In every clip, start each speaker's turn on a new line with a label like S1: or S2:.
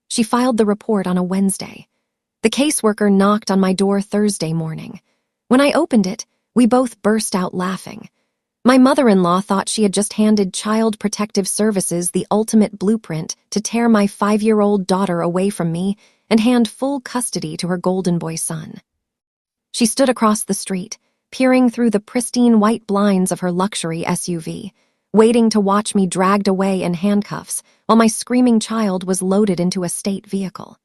S1: She filed the report on a Wednesday. The caseworker knocked on my door Thursday morning. When I opened it, we both burst out laughing. My mother-in-law thought she had just handed Child Protective Services the ultimate blueprint to tear my 5-year-old daughter away from me and hand full custody to her golden boy son. She stood across the street, peering through the pristine white blinds of her luxury SUV, waiting to watch me dragged away in handcuffs while my screaming child was loaded into a state vehicle.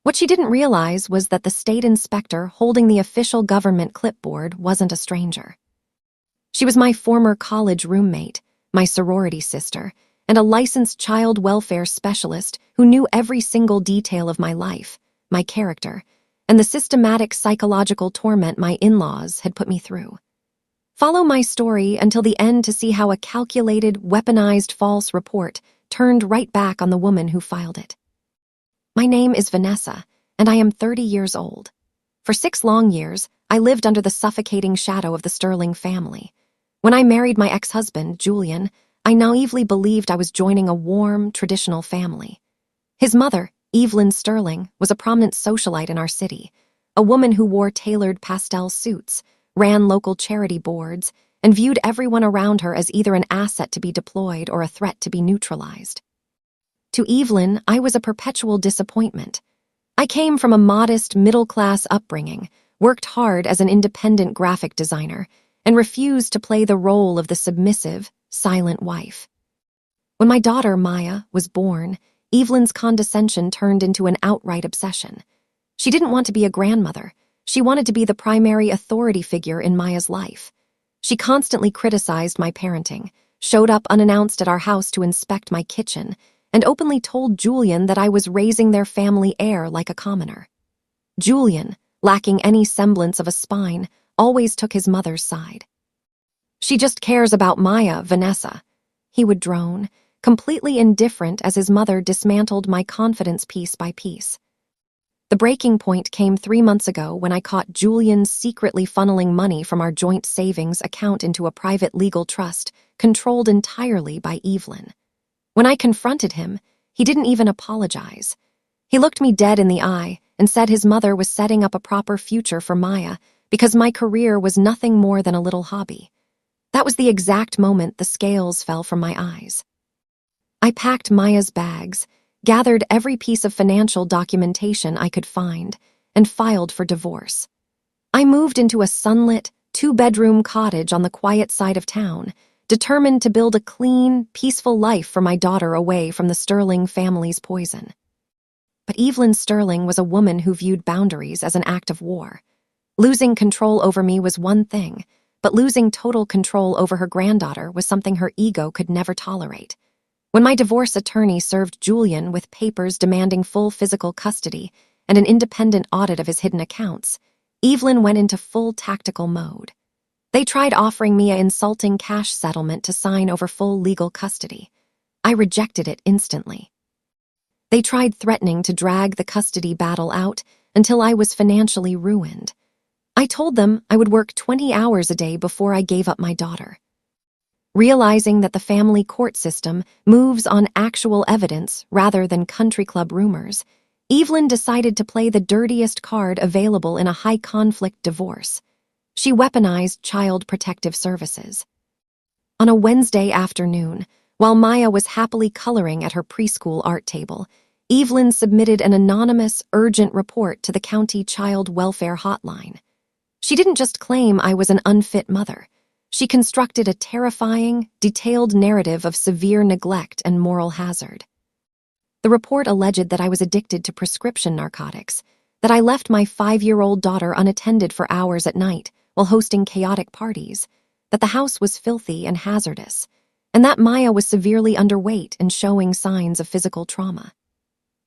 S1: What she didn't realize was that the state inspector holding the official government clipboard wasn't a stranger. She was my former college roommate, my sorority sister, and a licensed child welfare specialist who knew every single detail of my life, my character, and the systematic psychological torment my in-laws had put me through. Follow my story until the end to see how a calculated, weaponized false report turned right back on the woman who filed it. My name is Vanessa, and I am 30 years old. For 6 long years, I lived under the suffocating shadow of the Sterling family. When I married my ex-husband, Julian, I naively believed I was joining a warm, traditional family. His mother, Evelyn Sterling, was a prominent socialite in our city, a woman who wore tailored pastel suits, ran local charity boards, and viewed everyone around her as either an asset to be deployed or a threat to be neutralized. To Evelyn, I was a perpetual disappointment. I came from a modest, middle-class upbringing, worked hard as an independent graphic designer, and refused to play the role of the submissive, silent wife. When my daughter, Maya, was born, Evelyn's condescension turned into an outright obsession. She didn't want to be a grandmother. She wanted to be the primary authority figure in Maya's life. She constantly criticized my parenting, showed up unannounced at our house to inspect my kitchen, and openly told Julian that I was raising their family heir like a commoner. Julian, lacking any semblance of a spine, always took his mother's side. "She just cares about Maya, Vanessa," he would drone, completely indifferent as his mother dismantled my confidence piece by piece. The breaking point came 3 months ago when I caught Julian secretly funneling money from our joint savings account into a private legal trust controlled entirely by Evelyn. When I confronted him, he didn't even apologize. He looked me dead in the eye and said his mother was setting up a proper future for Maya because my career was nothing more than a little hobby. That was the exact moment the scales fell from my eyes. I packed Maya's bags, gathered every piece of financial documentation I could find, and filed for divorce. I moved into a sunlit, 2-bedroom cottage on the quiet side of town, determined to build a clean, peaceful life for my daughter away from the Sterling family's poison. But Evelyn Sterling was a woman who viewed boundaries as an act of war. Losing control over me was one thing, but losing total control over her granddaughter was something her ego could never tolerate. When my divorce attorney served Julian with papers demanding full physical custody and an independent audit of his hidden accounts, Evelyn went into full tactical mode. They tried offering me an insulting cash settlement to sign over full legal custody. I rejected it instantly. They tried threatening to drag the custody battle out until I was financially ruined. I told them I would work 20 hours a day before I gave up my daughter. Realizing that the family court system moves on actual evidence rather than country club rumors, Evelyn decided to play the dirtiest card available in a high-conflict divorce. She weaponized Child Protective Services. On a Wednesday afternoon, while Maya was happily coloring at her preschool art table, Evelyn submitted an anonymous, urgent report to the county child welfare hotline. She didn't just claim I was an unfit mother. She constructed a terrifying, detailed narrative of severe neglect and moral hazard. The report alleged that I was addicted to prescription narcotics, that I left my 5-year-old daughter unattended for hours at night while hosting chaotic parties, that the house was filthy and hazardous, and that Maya was severely underweight and showing signs of physical trauma.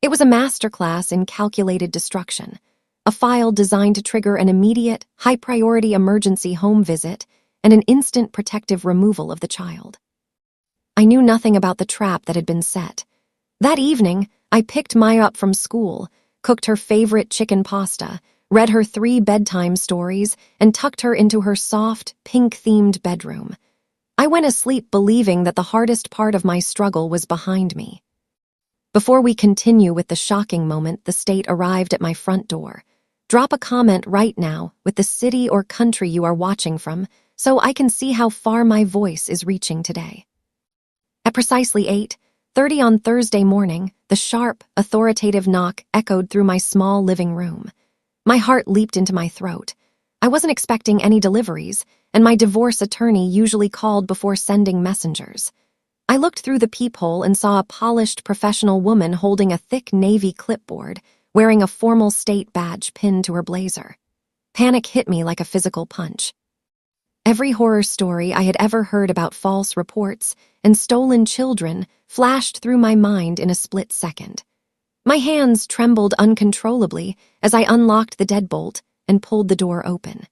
S1: It was a masterclass in calculated destruction, a file designed to trigger an immediate, high-priority emergency home visit and an instant protective removal of the child. I knew nothing about the trap that had been set. That evening, I picked Maya up from school, cooked her favorite chicken pasta, read her 3 bedtime stories, and tucked her into her soft, pink-themed bedroom. I went asleep believing that the hardest part of my struggle was behind me. Before we continue with the shocking moment, the state arrived at my front door. Drop a comment right now with the city or country you are watching from so I can see how far my voice is reaching today. At precisely 8:30 on Thursday morning, the sharp, authoritative knock echoed through my small living room. My heart leaped into my throat. I wasn't expecting any deliveries, and my divorce attorney usually called before sending messengers. I looked through the peephole and saw a polished professional woman holding a thick navy clipboard, wearing a formal state badge pinned to her blazer. Panic hit me like a physical punch. Every horror story I had ever heard about false reports and stolen children flashed through my mind in a split second. My hands trembled uncontrollably as I unlocked the deadbolt and pulled the door open.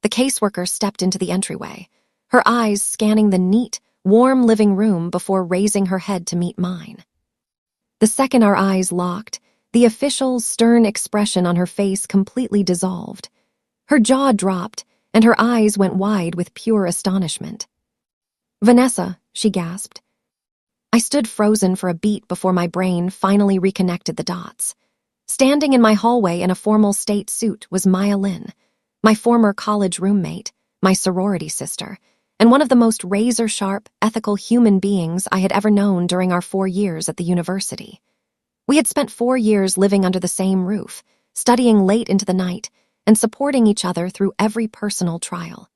S1: The caseworker stepped into the entryway, her eyes scanning the neat, warm living room before raising her head to meet mine. The second our eyes locked, the official's stern expression on her face completely dissolved. Her jaw dropped, and her eyes went wide with pure astonishment. "Vanessa," she gasped. I stood frozen for a beat before my brain finally reconnected the dots. Standing in my hallway in a formal state suit was Maya Lynn, my former college roommate, my sorority sister, and one of the most razor-sharp, ethical human beings I had ever known during our 4 years at the university. We had spent 4 years living under the same roof, studying late into the night, and supporting each other through every personal trial.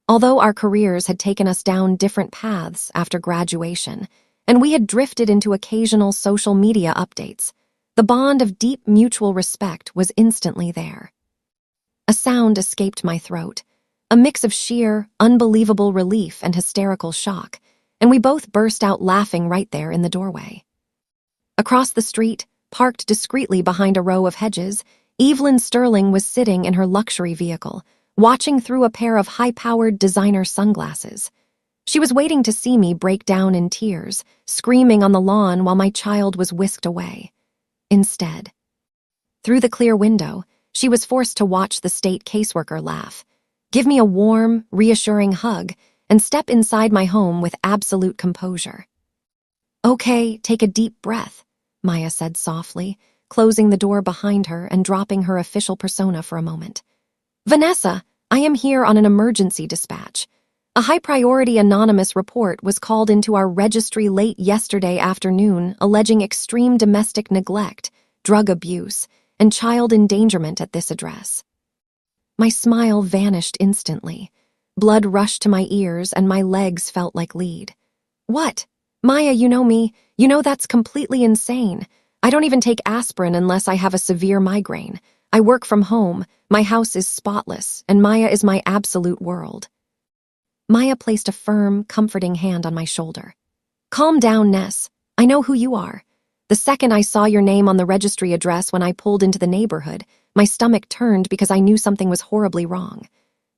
S1: Although our careers had taken us down different paths after graduation, and we had drifted into occasional social media updates, the bond of deep mutual respect was instantly there. A sound escaped my throat, a mix of sheer, unbelievable relief and hysterical shock, and we both burst out laughing right there in the doorway. Across the street, parked discreetly behind a row of hedges, Evelyn Sterling was sitting in her luxury vehicle, watching through a pair of high-powered designer sunglasses. She was waiting to see me break down in tears, screaming on the lawn while my child was whisked away. Instead, through the clear window, she was forced to watch the state caseworker laugh, give me a warm, reassuring hug, and step inside my home with absolute composure. "Okay, take a deep breath," Maya said softly, closing the door behind her and dropping her official persona for a moment. "Vanessa, I am here on an emergency dispatch. A high-priority anonymous report was called into our registry late yesterday afternoon alleging extreme domestic neglect, drug abuse, and child endangerment at this address." My smile vanished instantly. Blood rushed to my ears and my legs felt like lead. "What? Maya, you know me. You know that's completely insane. I don't even take aspirin unless I have a severe migraine. I work from home, my house is spotless, and Maya is my absolute world." Maya placed a firm, comforting hand on my shoulder. "Calm down, Ness. I know who you are. The second I saw your name on the registry address when I pulled into the neighborhood, my stomach turned because I knew something was horribly wrong.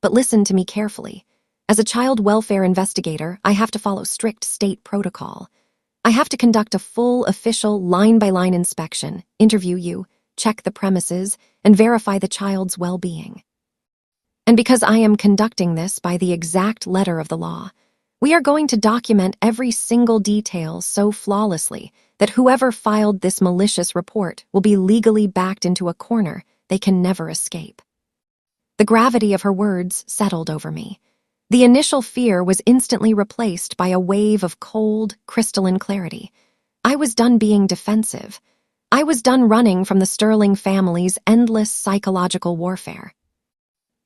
S1: But listen to me carefully. As a child welfare investigator, I have to follow strict state protocol. I have to conduct a full, official, line-by-line inspection, interview you, check the premises, and verify the child's well-being. And because I am conducting this by the exact letter of the law, we are going to document every single detail so flawlessly that whoever filed this malicious report will be legally backed into a corner they can never escape." The gravity of her words settled over me. The initial fear was instantly replaced by a wave of cold, crystalline clarity. I was done being defensive. I was done running from the Sterling family's endless psychological warfare.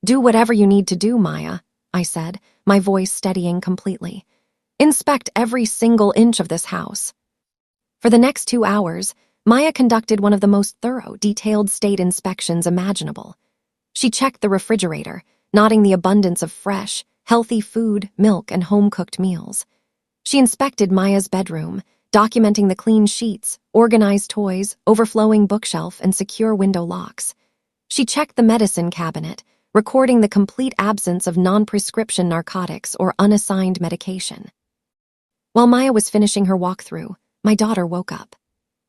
S1: "Do whatever you need to do, Maya," I said, my voice steadying completely. "Inspect every single inch of this house." For the next 2 hours, Maya conducted one of the most thorough, detailed state inspections imaginable. She checked the refrigerator, noting the abundance of fresh, healthy food, milk, and home-cooked meals. She inspected Maya's bedroom, documenting the clean sheets, organized toys, overflowing bookshelf, and secure window locks. She checked the medicine cabinet, recording the complete absence of non-prescription narcotics or unassigned medication. While Maya was finishing her walkthrough, my daughter woke up.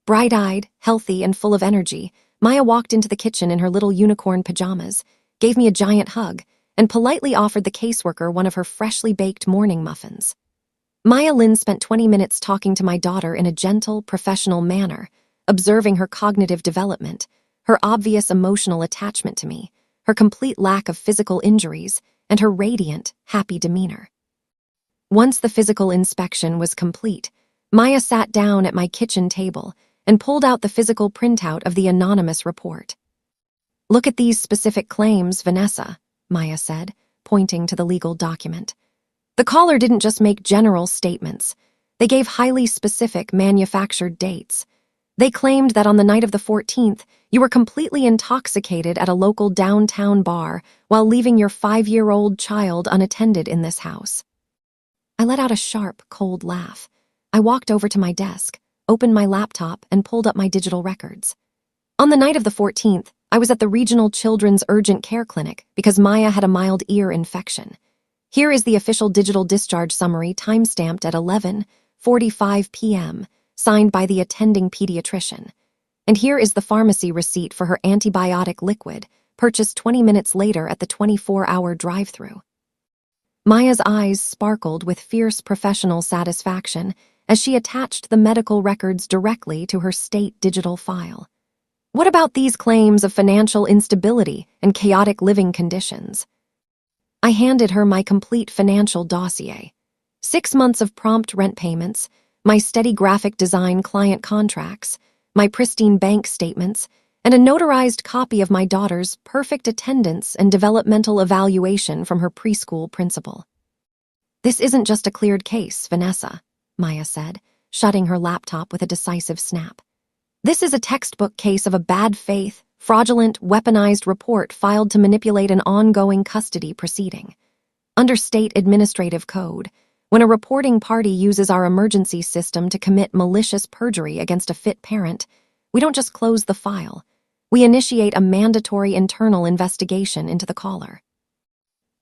S1: Bright-eyed, healthy, and full of energy, Maya walked into the kitchen in her little unicorn pajamas, gave me a giant hug, and politely offered the caseworker one of her freshly baked morning muffins. Maya Lynn spent 20 minutes talking to my daughter in a gentle, professional manner, observing her cognitive development, her obvious emotional attachment to me, her complete lack of physical injuries, and her radiant, happy demeanor. Once the physical inspection was complete, Maya sat down at my kitchen table and pulled out the physical printout of the anonymous report. "Look at these specific claims, Vanessa," Maya said, pointing to the legal document. The caller didn't just make general statements. They gave highly specific manufactured dates. They claimed that on the night of the 14th, you were completely intoxicated at a local downtown bar while leaving your 5-year-old child unattended in this house. I let out a sharp, cold laugh. I walked over to my desk, opened my laptop, and pulled up my digital records. On the night of the 14th, I was at the Regional Children's Urgent Care Clinic because Maya had a mild ear infection. Here is the official digital discharge summary timestamped at 11:45 p.m., signed by the attending pediatrician. And here is the pharmacy receipt for her antibiotic liquid, purchased 20 minutes later at the 24-hour drive-thru. Maya's eyes sparkled with fierce professional satisfaction as she attached the medical records directly to her state digital file. "What about these claims of financial instability and chaotic living conditions?" I handed her my complete financial dossier. 6 months of prompt rent payments, my steady graphic design client contracts, my pristine bank statements, and a notarized copy of my daughter's perfect attendance and developmental evaluation from her preschool principal. "This isn't just a cleared case, Vanessa," Maya said, shutting her laptop with a decisive snap. "This is a textbook case of a bad faith, fraudulent, weaponized report filed to manipulate an ongoing custody proceeding. Under state administrative code, when a reporting party uses our emergency system to commit malicious perjury against a fit parent, we don't just close the file. We initiate a mandatory internal investigation into the caller."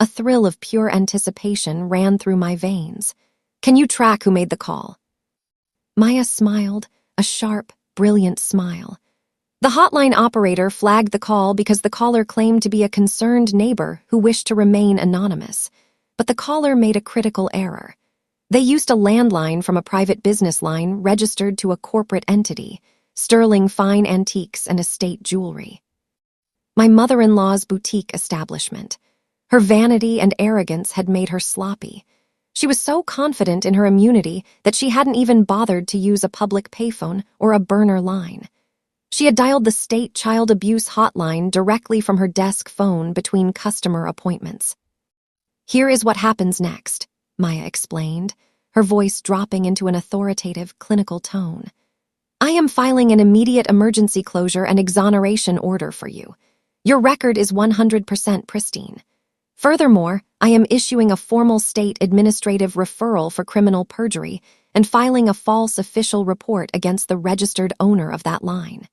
S1: A thrill of pure anticipation ran through my veins. "Can you track who made the call?" Maya smiled, a sharp, brilliant smile. "The hotline operator flagged the call because the caller claimed to be a concerned neighbor who wished to remain anonymous. But the caller made a critical error. They used a landline from a private business line registered to a corporate entity, Sterling Fine Antiques and Estate Jewelry. My mother-in-law's boutique establishment. Her vanity and arrogance had made her sloppy. She was so confident in her immunity that she hadn't even bothered to use a public payphone or a burner line. She had dialed the state child abuse hotline directly from her desk phone between customer appointments. "Here is what happens next," Maya explained, her voice dropping into an authoritative, clinical tone. "I am filing an immediate emergency closure and exoneration order for you. Your record is 100% pristine. Furthermore, I am issuing a formal state administrative referral for criminal perjury and filing a false official report against the registered owner of that line.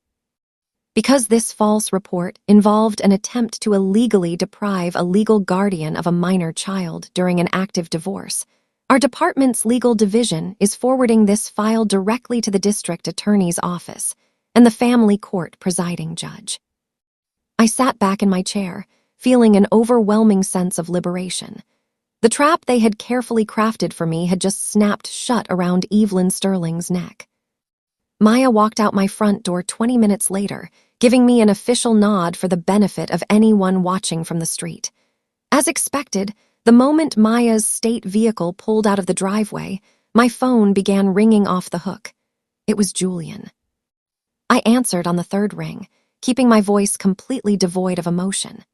S1: Because this false report involved an attempt to illegally deprive a legal guardian of a minor child during an active divorce, our department's legal division is forwarding this file directly to the district attorney's office and the family court presiding judge." I sat back in my chair, feeling an overwhelming sense of liberation. The trap they had carefully crafted for me had just snapped shut around Evelyn Sterling's neck. Maya walked out my front door 20 minutes later, giving me an official nod for the benefit of anyone watching from the street. As expected, the moment Maya's state vehicle pulled out of the driveway, my phone began ringing off the hook. It was Julian. I answered on the third ring, keeping my voice completely devoid of emotion.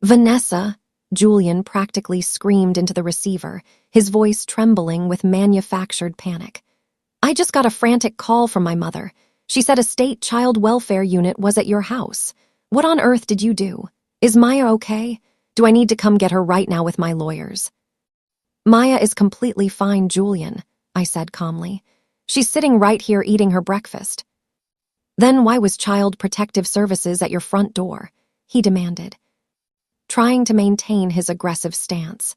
S1: "Vanessa," Julian practically screamed into the receiver, his voice trembling with manufactured panic. "I just got a frantic call from my mother. She said a state child welfare unit was at your house. What on earth did you do? Is Maya okay? Do I need to come get her right now with my lawyers?" "Maya is completely fine, Julian," I said calmly. "She's sitting right here eating her breakfast." "Then why was Child Protective Services at your front door?" he demanded, trying to maintain his aggressive stance.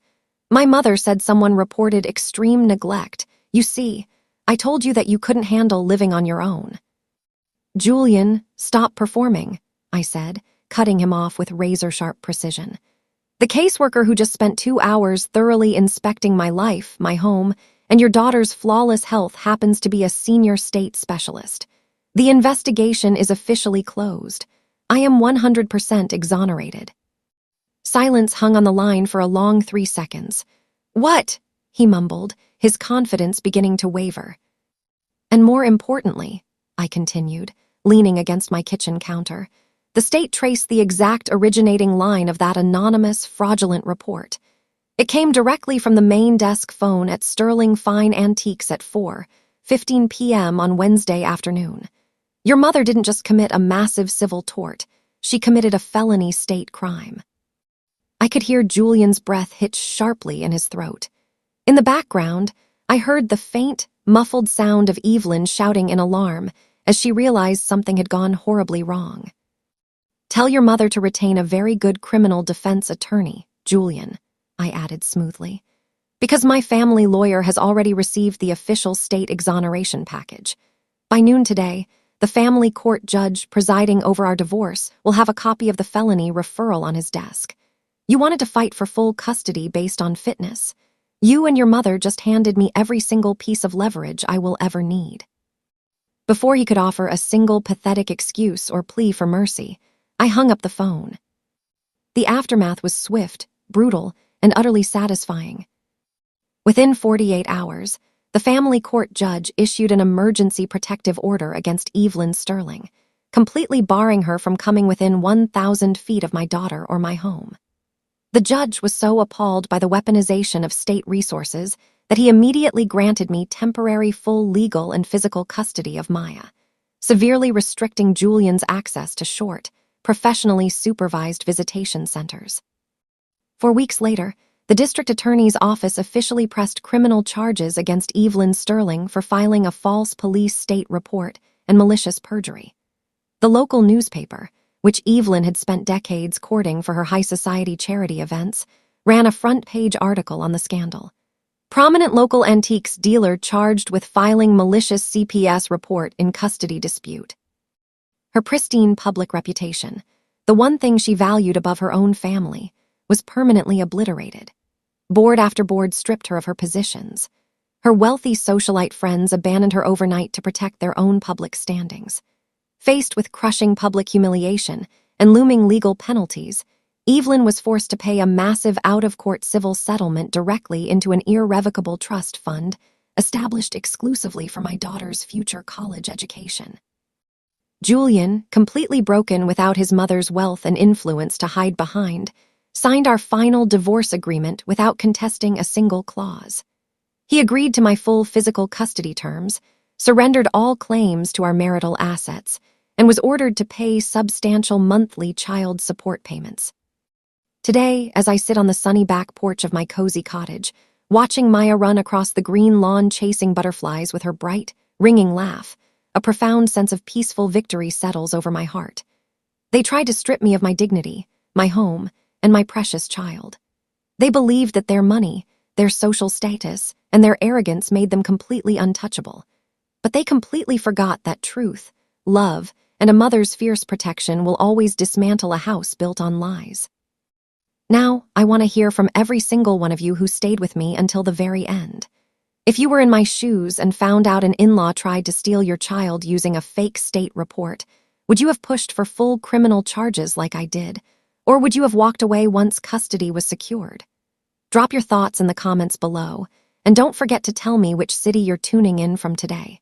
S1: "My mother said someone reported extreme neglect. You see, I told you that you couldn't handle living on your own." "Julian, stop performing," I said, cutting him off with razor-sharp precision. "The caseworker who just spent 2 hours thoroughly inspecting my life, my home, and your daughter's flawless health happens to be a senior state specialist. The investigation is officially closed. I am 100% exonerated." Silence hung on the line for a long 3 seconds. "What?" he mumbled, his confidence beginning to waver. "And more importantly," I continued, leaning against my kitchen counter, "the state traced the exact originating line of that anonymous, fraudulent report. It came directly from the main desk phone at Sterling Fine Antiques at 4:15 p.m. on Wednesday afternoon. Your mother didn't just commit a massive civil tort, she committed a felony state crime." I could hear Julian's breath hitch sharply in his throat. In the background, I heard the faint, muffled sound of Evelyn shouting in alarm as she realized something had gone horribly wrong. "Tell your mother to retain a very good criminal defense attorney, Julian," I added smoothly, "because my family lawyer has already received the official state exoneration package. By noon today, the family court judge presiding over our divorce will have a copy of the felony referral on his desk. You wanted to fight for full custody based on fitness. You and your mother just handed me every single piece of leverage I will ever need." Before he could offer a single pathetic excuse or plea for mercy, I hung up the phone. The aftermath was swift, brutal, and utterly satisfying. Within 48 hours, the family court judge issued an emergency protective order against Evelyn Sterling, completely barring her from coming within 1,000 feet of my daughter or my home. The judge was so appalled by the weaponization of state resources that he immediately granted me temporary full legal and physical custody of Maya, severely restricting Julian's access to short, professionally supervised visitation centers. 4 weeks later, the district attorney's office officially pressed criminal charges against Evelyn Sterling for filing a false police state report and malicious perjury. The local newspaper, which Evelyn had spent decades courting for her high society charity events, ran a front-page article on the scandal. "Prominent local antiques dealer charged with filing malicious CPS report in custody dispute." Her pristine public reputation, the one thing she valued above her own family, was permanently obliterated. Board after board stripped her of her positions. Her wealthy socialite friends abandoned her overnight to protect their own public standings. Faced with crushing public humiliation and looming legal penalties, Evelyn was forced to pay a massive out-of-court civil settlement directly into an irrevocable trust fund established exclusively for my daughter's future college education. Julian, completely broken without his mother's wealth and influence to hide behind, signed our final divorce agreement without contesting a single clause. He agreed to my full physical custody terms, surrendered all claims to our marital assets, and was ordered to pay substantial monthly child support payments. Today, as I sit on the sunny back porch of my cozy cottage, watching Maya run across the green lawn chasing butterflies with her bright, ringing laugh, a profound sense of peaceful victory settles over my heart. They tried to strip me of my dignity, my home, and my precious child. They believed that their money, their social status, and their arrogance made them completely untouchable. But they completely forgot that truth, love, and a mother's fierce protection will always dismantle a house built on lies. Now, I want to hear from every single one of you who stayed with me until the very end. If you were in my shoes and found out an in-law tried to steal your child using a fake state report, would you have pushed for full criminal charges like I did? Or would you have walked away once custody was secured? Drop your thoughts in the comments below, and don't forget to tell me which city you're tuning in from today.